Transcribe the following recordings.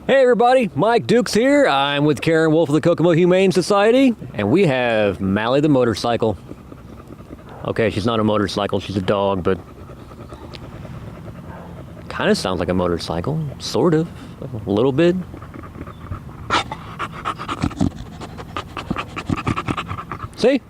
Hey everybody, Mike Dukes here. I'm with Karen Wolf of the Kokomo Humane Society, and we have Malley the motorcycle. Okay, she's not a motorcycle, she's a dog, but kind of sounds like a motorcycle, sort of, a little bit. See?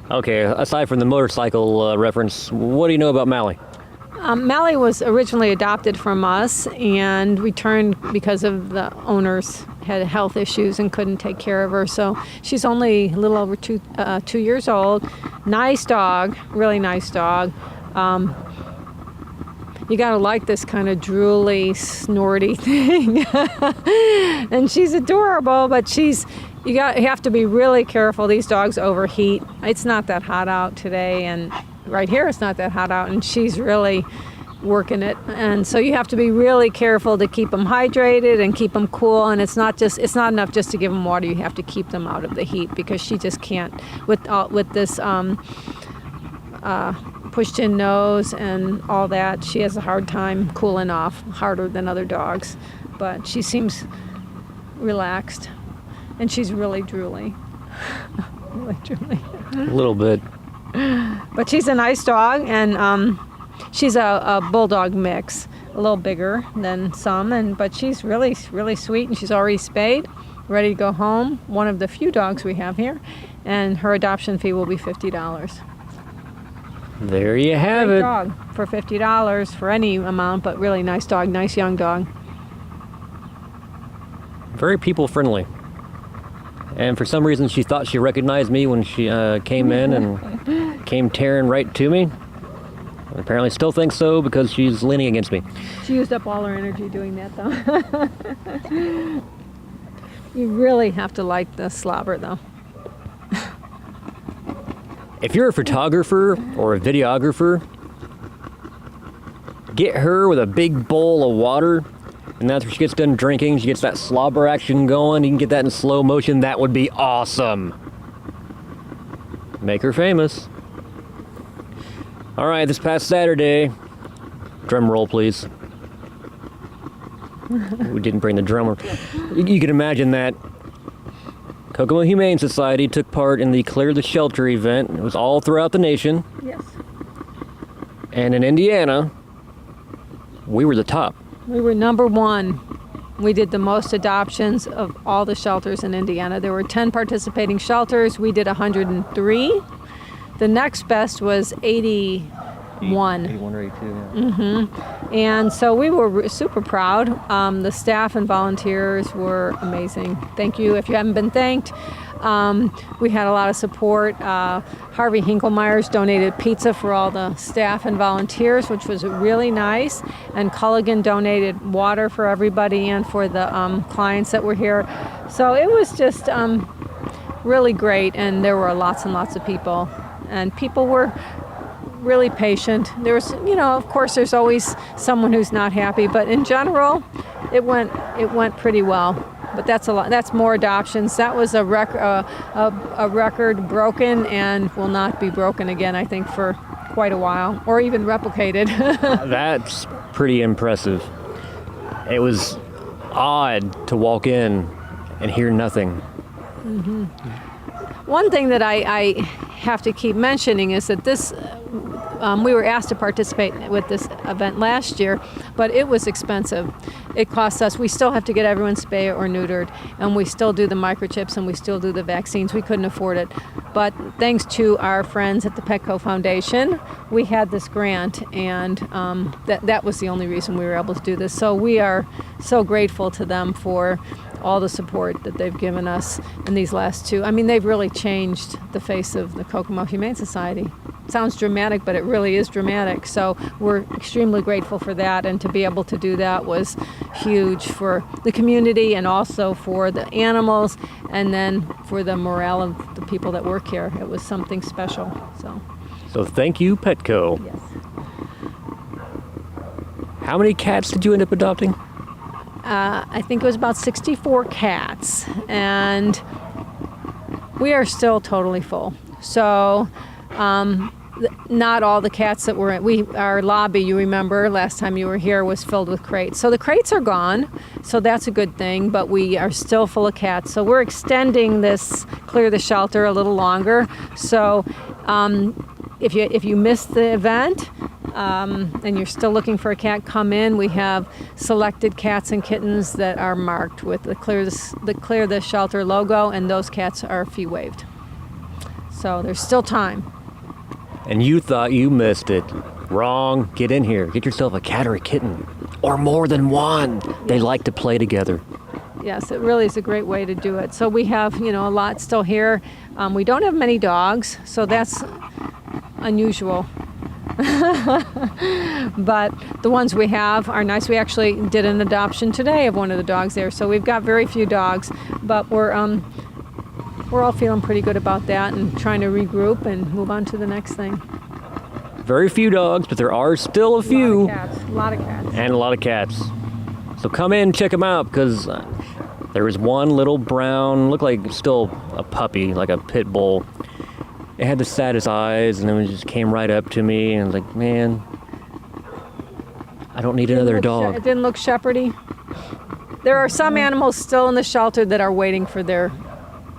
Okay, aside from the motorcycle reference, what do you know about Malley? Malley was originally adopted from us and returned because of the owners had health issues and couldn't take care of her. So she's only a little over 2 years old. Nice dog, really nice dog. You gotta like this kind of drooly, snorty thing. And she's adorable, but you have to be really careful. These dogs overheat. It's not that hot out today, and right here it's not that hot out, and she's really working it. And so you have to be really careful to keep them hydrated and keep them cool. And it's not enough just to give them water. You have to keep them out of the heat because she just can't with this pushed in nose and all that. She has a hard time cooling off, harder than other dogs. But she seems relaxed, and she's really drooly. Really drooly. A little bit. But she's a nice dog, and she's a bulldog mix, a little bigger than some, but she's really, really sweet, and she's already spayed, ready to go home. One of the few dogs we have here, and her adoption fee will be $50. There you have Great it. dog for $50 for any amount, but really nice dog, nice young dog. Very people friendly. And for some reason, she thought she recognized me when she came in and came tearing right to me. And apparently still thinks so because she's leaning against me. She used up all her energy doing that, though. You really have to like the slobber, though. If you're a photographer or a videographer, get her with a big bowl of water, and after she gets done drinking, she gets that slobber action going. You can get that in slow motion. That would be awesome. Make her famous. All right, this past Saturday, drum roll, please. We didn't bring the drummer. You can imagine that Kokomo Humane Society took part in the Clear the Shelter event. It was all throughout the nation. Yes. And in Indiana, we were the top. We were number one. We did the most adoptions of all the shelters in Indiana. There were 10 participating shelters. We did 103. The next best was 81. 81 or 82, yeah. Mm-hmm. And so we were super proud. The staff and volunteers were amazing. Thank you if you haven't been thanked. We had a lot of support. Harvey Hinklemeyer's donated pizza for all the staff and volunteers, which was really nice. And Culligan donated water for everybody and for the clients that were here. So it was just really great, and there were lots and lots of people. And people were really patient. There was, of course, there's always someone who's not happy, but in general, it went pretty well. But that's a lot. That's more adoptions. That was a record broken and will not be broken again, I think, for quite a while, or even replicated. That's pretty impressive. It was odd to walk in and hear nothing. Mm-hmm. One thing that I have to keep mentioning is that this we were asked to participate with this event last year, but it was expensive. It costs us, we still have to get everyone spayed or neutered, and we still do the microchips and we still do the vaccines. We couldn't afford it. But thanks to our friends at the Petco Foundation, we had this grant, and that was the only reason we were able to do this. So we are so grateful to them for all the support that they've given us in these last two. I mean, they've really changed the face of the Kokomo Humane Society. It sounds dramatic, but it really is dramatic. So we're extremely grateful for that, and to be able to do that was huge for the community and also for the animals, and then for the morale of the people that work here. It was something special. So thank you, Petco. Yes. How many cats did you end up adopting? I think it was about 64 cats, and we are still totally full. So not all the cats that were in our lobby, you remember last time you were here, was filled with crates. So the crates are gone, so that's a good thing, but we are still full of cats. So we're extending this Clear the Shelter a little longer. So if you missed the event and you're still looking for a cat, come in. We have selected cats and kittens that are marked with the Clear the Shelter logo, and those cats are fee waived. So there's still time. And you thought you missed it. Wrong. Get in here. Get yourself a cat or a kitten. Or more than one. They like to play together. Yes, it really is a great way to do it. So we have, a lot still here. We don't have many dogs, so that's unusual. But the ones we have are nice. We actually did an adoption today of one of the dogs there. So we've got very few dogs, but we're all feeling pretty good about that and trying to regroup and move on to the next thing. Very few dogs, but there are still a few. A lot of cats. And a lot of cats. So come in and check them out, because there was one little brown, looked like still a puppy, like a pit bull. It had the saddest eyes, and it just came right up to me, and I was like, man, I don't need another dog. It didn't look shepherdy. There are some animals still in the shelter that are waiting for their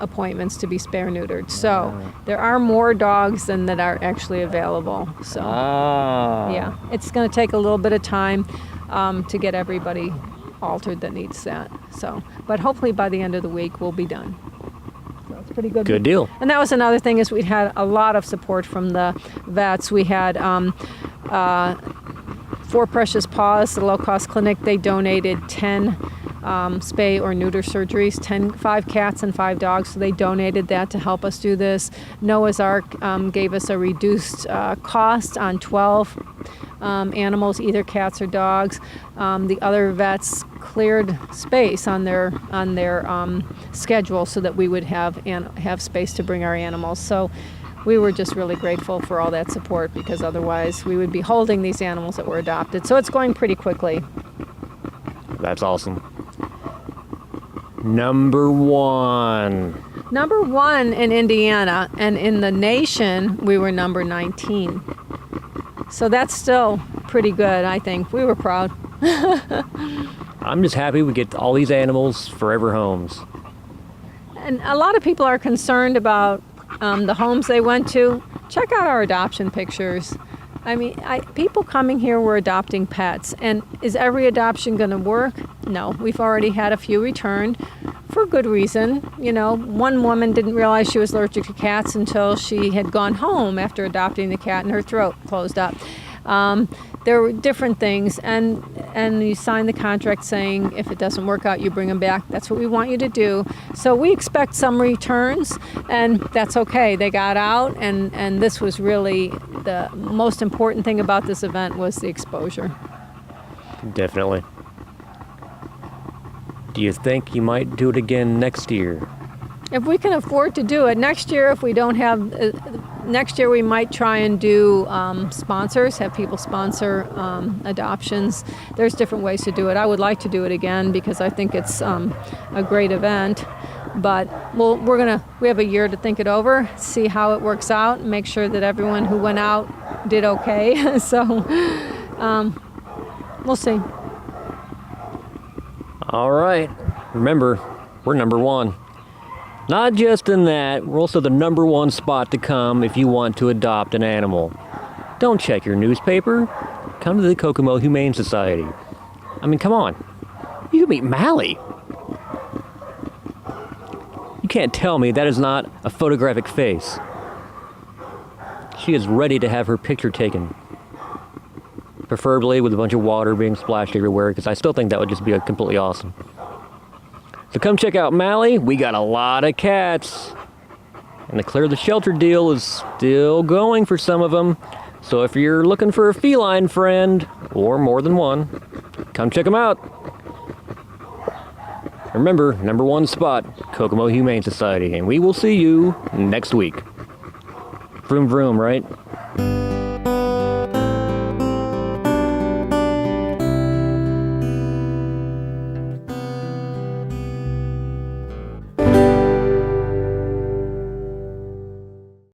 appointments to be spay-neutered. So there are more dogs than that are actually available. So yeah, it's going to take a little bit of time to get everybody altered that needs that. So, but hopefully by the end of the week we'll be done. So it's pretty good. Good deal. And that was another thing, is we had a lot of support from the vets. We had For Precious Paws, the low-cost clinic. They donated 10 spay or neuter surgeries, 5 cats and 5 dogs, so they donated that to help us do this. Noah's Ark gave us a reduced cost on 12 animals, either cats or dogs. The other vets cleared space on their schedule so that we would have space to bring our animals. So we were just really grateful for all that support, because otherwise we would be holding these animals that were adopted. So it's going pretty quickly. That's awesome. Number one in Indiana, and in the nation we were number 19. So that's still pretty good, I think. We were proud. I'm just happy we get all these animals forever homes. And a lot of people are concerned about the homes they went to. Check out our adoption pictures. I mean, people coming here were adopting pets. And is every adoption going to work? No. We've already had a few returned for good reason. One woman didn't realize she was allergic to cats until she had gone home after adopting the cat and her throat closed up. There were different things, and you sign the contract saying if it doesn't work out, you bring them back. That's what we want you to do. So we expect some returns, and that's okay. They got out, and this was really the most important thing about this event was the exposure. Definitely. Do you think you might do it again next year? If we can afford to do it. Next year, if we don't have, next year we might try and do sponsors, have people sponsor adoptions. There's different ways to do it. I would like to do it again because I think it's a great event. But we have a year to think it over, see how it works out, and make sure that everyone who went out did okay. So we'll see. All right. Remember, we're number one. Not just in that, we're also the number one spot to come if you want to adopt an animal. Don't check your newspaper. Come to the Kokomo Humane Society. I mean, come on. You can meet Malley. You can't tell me that is not a photographic face. She is ready to have her picture taken. Preferably with a bunch of water being splashed everywhere, because I still think that would just be completely awesome. So come check out Malley. We got a lot of cats. And the Clear the Shelter deal is still going for some of them. So if you're looking for a feline friend, or more than one, come check them out. Remember, number one spot, Kokomo Humane Society. And we will see you next week. Vroom vroom, right?